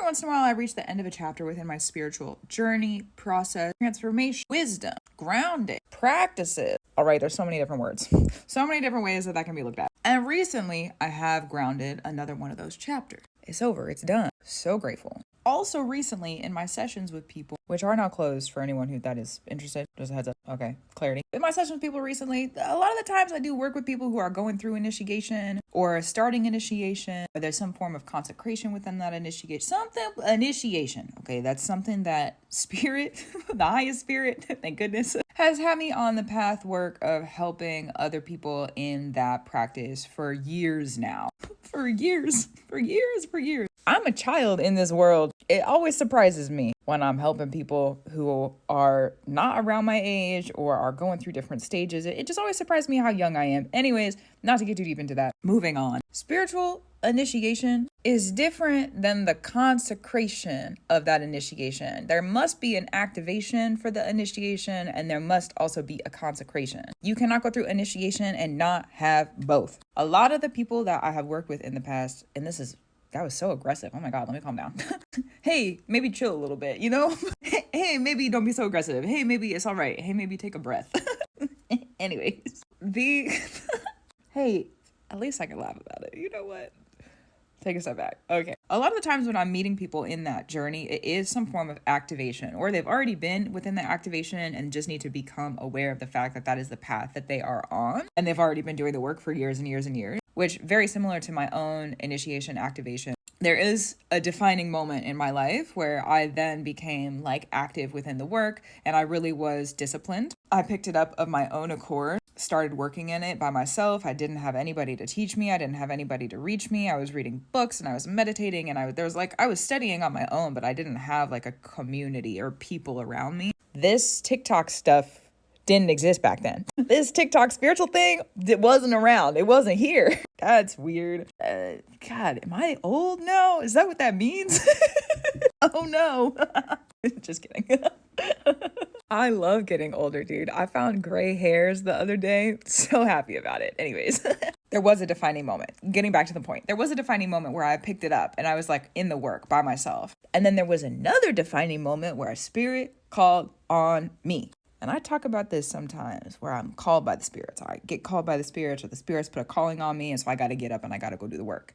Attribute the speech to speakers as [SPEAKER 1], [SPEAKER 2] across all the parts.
[SPEAKER 1] Every once in a while, I reach the end of a chapter within my spiritual journey, process, transformation, wisdom, grounding, practices. All right, there's so many different words. So many different ways that can be looked at. And recently, I have grounded another one of those chapters. It's over. It's done. So grateful. Also recently in my sessions with people, which are now closed for anyone who that is interested, just a heads up. Okay, clarity. In my sessions with people recently, a lot of the times I do work with people who are going through initiation or starting initiation, or there's some form of consecration within that initiation. Okay, that's something that spirit, the highest spirit, thank goodness, has had me on the path work of helping other people in that practice for years now. For years. I'm a child in this world. It always surprises me when I'm helping people who are not around my age or are going through different stages. It just always surprises me how young I am. Anyways, not to get too deep into that. Moving on. Spiritual initiation is different than the consecration of that initiation. There must be an activation for the initiation, and there must also be a consecration. You cannot go through initiation and not have both. A lot of the people that I have worked with in the past, and that was so aggressive. Oh my God, let me calm down. Hey, maybe chill a little bit, you know? Hey, maybe don't be so aggressive. Hey, maybe it's all right. Hey, maybe take a breath. Anyways, hey, at least I can laugh about it. You know what? Take a step back. Okay. A lot of the times when I'm meeting people in that journey, it is some form of activation, or they've already been within the activation and just need to become aware of the fact that that is the path that they are on. And they've already been doing the work for years and years and years, which very similar to my own initiation activation. There is a defining moment in my life where I then became active within the work, and I really was disciplined. I picked it up of my own accord, started working in it by myself. I didn't have anybody to teach me. I didn't have anybody to reach me. I was reading books and I was meditating, and I was studying on my own, but I didn't have a community or people around me. This TikTok stuff didn't exist back then. This TikTok spiritual thing, it wasn't around. It wasn't here. That's weird. God, am I old now? Is that what that means? Oh no. Just kidding. I love getting older, dude. I found gray hairs the other day. So happy about it. Anyways, there was a defining moment. Getting back to the point, there was a defining moment where I picked it up and I was in the work by myself. And then there was another defining moment where a spirit called on me. And I talk about this sometimes where I'm called by the spirits. I get called by the spirits, or the spirits put a calling on me. And so I got to get up and I got to go do the work.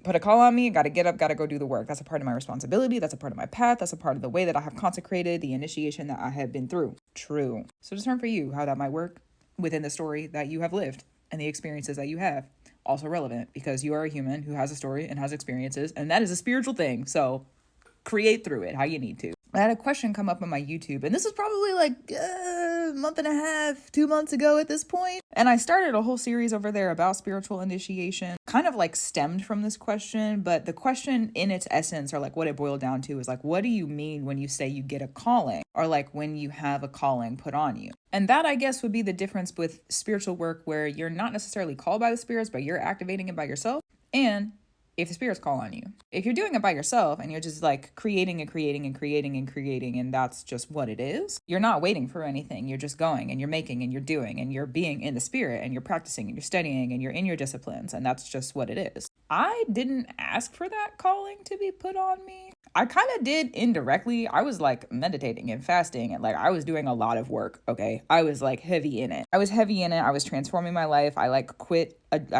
[SPEAKER 1] Put a call on me, got to get up, got to go do the work. That's a part of my responsibility. That's a part of my path. That's a part of the way that I have consecrated the initiation that I have been through. True. So discern for you how that might work within the story that you have lived and the experiences that you have. Also relevant because you are a human who has a story and has experiences, and that is a spiritual thing. So create through it how you need to. I had a question come up on my YouTube, and this was probably a month and a half, 2 months ago at this point. And I started a whole series over there about spiritual initiation, kind of stemmed from this question. But the question in its essence, or what it boiled down to, is what do you mean when you say you get a calling, or when you have a calling put on you? And that, I guess, would be the difference with spiritual work, where you're not necessarily called by the spirits, but you're activating it by yourself. And if the spirits call on you. If you're doing it by yourself and you're just creating and that's just what it is, you're not waiting for anything. You're just going and you're making and you're doing and you're being in the spirit and you're practicing and you're studying and you're in your disciplines, and that's just what it is. I didn't ask for that calling to be put on me. I kind of did indirectly. I was meditating and fasting and I was doing a lot of work. Okay. I was heavy in it. I was transforming my life. I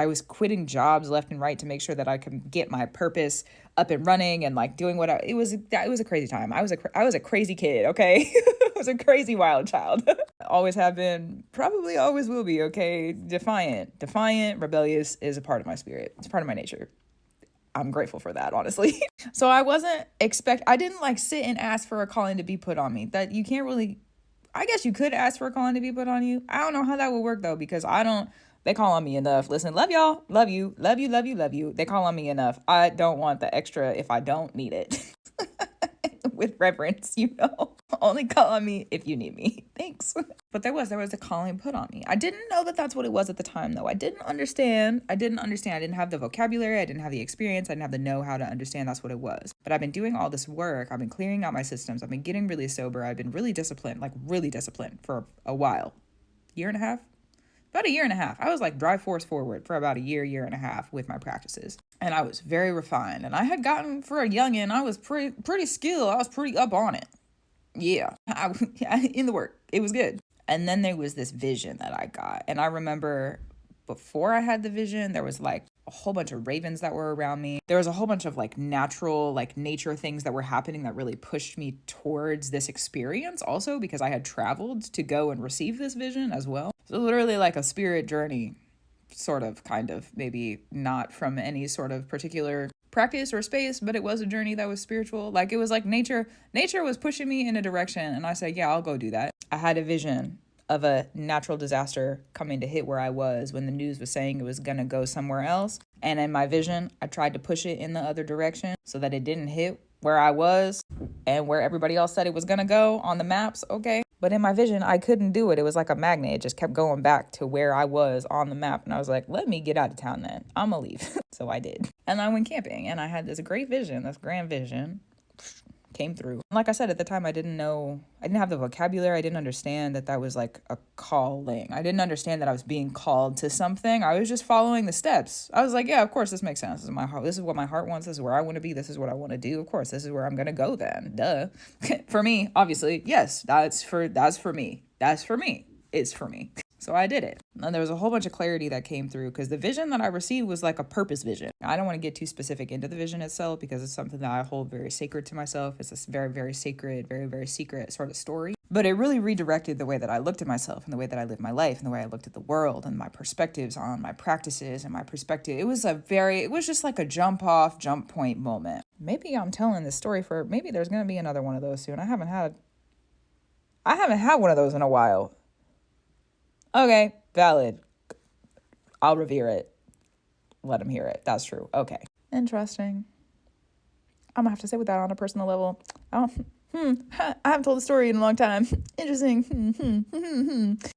[SPEAKER 1] was quitting jobs left and right to make sure that I could get my purpose up and running and doing it was a crazy time. I was a crazy kid. Okay. I was a crazy wild child. Always have been, probably always will be. Okay. Defiant, rebellious is a part of my spirit. It's part of my nature. I'm grateful for that, honestly. So I didn't sit and ask for a calling to be put on me. That you can't really, I guess you could ask for a calling to be put on you. I don't know how that would work though, because they call on me enough. Listen, love y'all, love you. They call on me enough. I don't want the extra if I don't need it. With reverence, only call on me if you need me. Thanks. But there was a calling put on me. I didn't know that that's what it was at the time, though. I didn't understand. I didn't have the vocabulary. I didn't have the experience. I didn't have the know-how to understand that's what it was. But I've been doing all this work. I've been clearing out my systems. I've been getting really sober. I've been really disciplined for a while. Year and a half? About a year and a half. I was drive force forward for about a year and a half with my practices. And I was very refined. And I had gotten, for a youngin', I was pretty skilled. I was pretty up on it. Yeah, in the work. It was good. And then there was this vision that I got. And I remember before I had the vision, there was like a whole bunch of ravens that were around me. There was a whole bunch of like natural, like nature things that were happening that really pushed me towards this experience also, because I had traveled to go and receive this vision as well. So literally like a spirit journey, sort of, kind of, maybe not from any sort of particular practice or space, but it was a journey that was spiritual. Like it was like nature was pushing me in a direction, and I said, yeah, I'll go do that. I had a vision of a natural disaster coming to hit where I was when the news was saying it was gonna go somewhere else. And in my vision, I tried to push it in the other direction so that it didn't hit where I was and where everybody else said it was gonna go on the maps, okay? But in my vision, I couldn't do it. It was like a magnet. It just kept going back to where I was on the map. And I was like, let me get out of town then. I'm gonna leave. So I did. And I went camping, and I had this great vision, this grand vision came through. Like I said, at the time, I didn't have the vocabulary. I didn't understand that was like a calling. I didn't understand that I was being called to something. I was just following the steps. I was like, yeah, of course, this makes sense. This is my heart. This is what my heart wants. This is where I want to be. This is what I want to do. Of course, this is where I'm going to go then. Duh. For me, obviously, yes, that's for me. That's for me. It's for me. So I did it. And there was a whole bunch of clarity that came through, because the vision that I received was like a purpose vision. I don't want to get too specific into the vision itself, because it's something that I hold very sacred to myself. It's a very, very sacred, very, very secret sort of story. But it really redirected the way that I looked at myself and the way that I lived my life and the way I looked at the world and my perspectives on my practices and my perspective. It was just like a jump point moment. Maybe I'm telling this story maybe there's going to be another one of those soon. I haven't had one of those in a while. Okay, valid. I'll revere it. Let him hear it. That's true. Okay. Interesting. I'm gonna have to sit with that on a personal level. I haven't told the story in a long time. Interesting.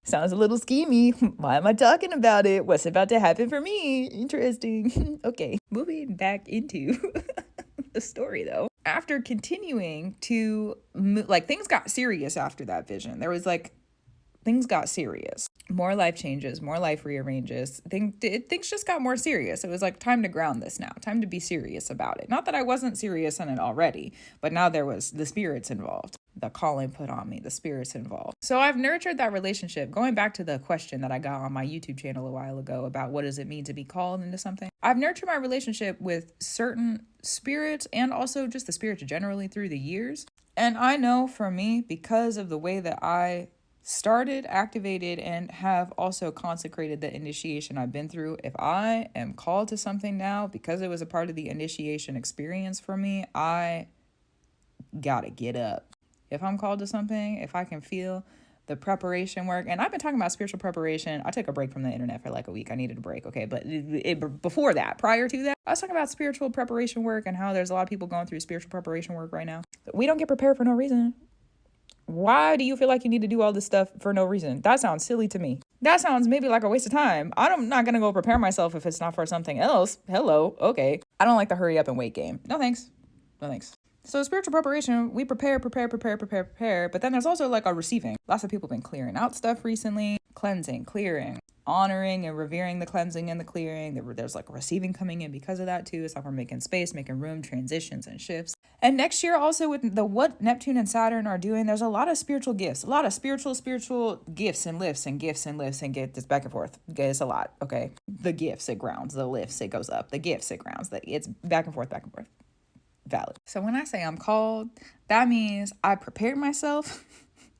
[SPEAKER 1] Sounds a little schemy. Why am I talking about it? What's about to happen for me? Interesting. Okay, moving back into the story though. After continuing to things got serious after that vision. There was things got serious. More life changes, more life rearranges. Things just got more serious. It was like, time to ground this now. Time to be serious about it. Not that I wasn't serious in it already, but now there was the spirits involved. The calling put on me, the spirits involved. So I've nurtured that relationship. Going back to the question that I got on my YouTube channel a while ago about what does it mean to be called into something. I've nurtured my relationship with certain spirits and also just the spirits generally through the years. And I know for me, because of the way that I started, activated, and have also consecrated the initiation I've been through, if I am called to something now, because it was a part of the initiation experience for me, I gotta get up. If I'm called to something, if I can feel the preparation work, and I've been talking about spiritual preparation. I took a break from the internet for like a week. I needed a break, okay? But before that, prior to that, I was talking about spiritual preparation work and how there's a lot of people going through spiritual preparation work right now. We don't get prepared for no reason. Why do you feel like you need to do all this stuff for no reason? That sounds silly to me. That sounds maybe like a waste of time. I'm not going to go prepare myself if it's not for something else. Hello. Okay. I don't like the hurry up and wait game. No thanks. No thanks. So spiritual preparation, we prepare. But then there's also like a receiving. Lots of people have been clearing out stuff recently. Cleansing, clearing, honoring and revering the cleansing and the clearing. There's like a receiving coming in because of that too. It's like we're making space, making room, transitions and shifts. And next year also with what Neptune and Saturn are doing, there's a lot of spiritual gifts, a lot of spiritual gifts and lifts and gifts and lifts and get this back and forth. Okay, it's a lot. Okay. The gifts, it grounds. The lifts, it goes up. The gifts, it grounds. It's back and forth. Valid. So when I say I'm called, that means I prepared myself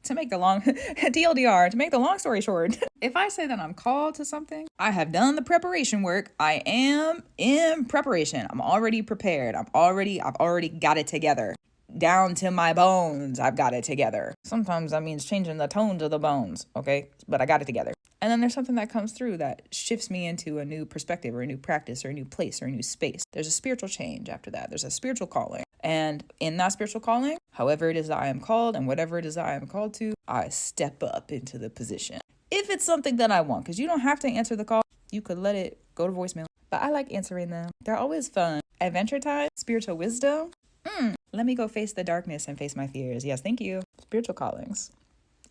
[SPEAKER 1] to make the long TLDR, to make the long story short. If I say that I'm called to something, I have done the preparation work. I am in preparation. I'm already prepared. I've already got it together. Down to my bones, I've got it together. Sometimes that means changing the tones of the bones, okay? But I got it together. And then there's something that comes through that shifts me into a new perspective or a new practice or a new place or a new space. There's a spiritual change after that. There's a spiritual calling. And in that spiritual calling, however it is that I am called and whatever it is that I am called to, I step up into the position. If it's something that I want, because you don't have to answer the call. You could let it go to voicemail. But I like answering them. They're always fun. Adventure time, spiritual wisdom. Let me go face the darkness and face my fears. Yes, thank you. Spiritual callings.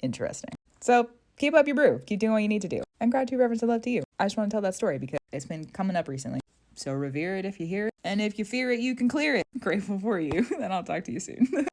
[SPEAKER 1] Interesting. So keep up your brew. Keep doing what you need to do. And gratitude, reverence, and love to you. I just want to tell that story because it's been coming up recently. So revere it if you hear And if you fear it, you can clear it. Grateful for you. And I'll talk to you soon.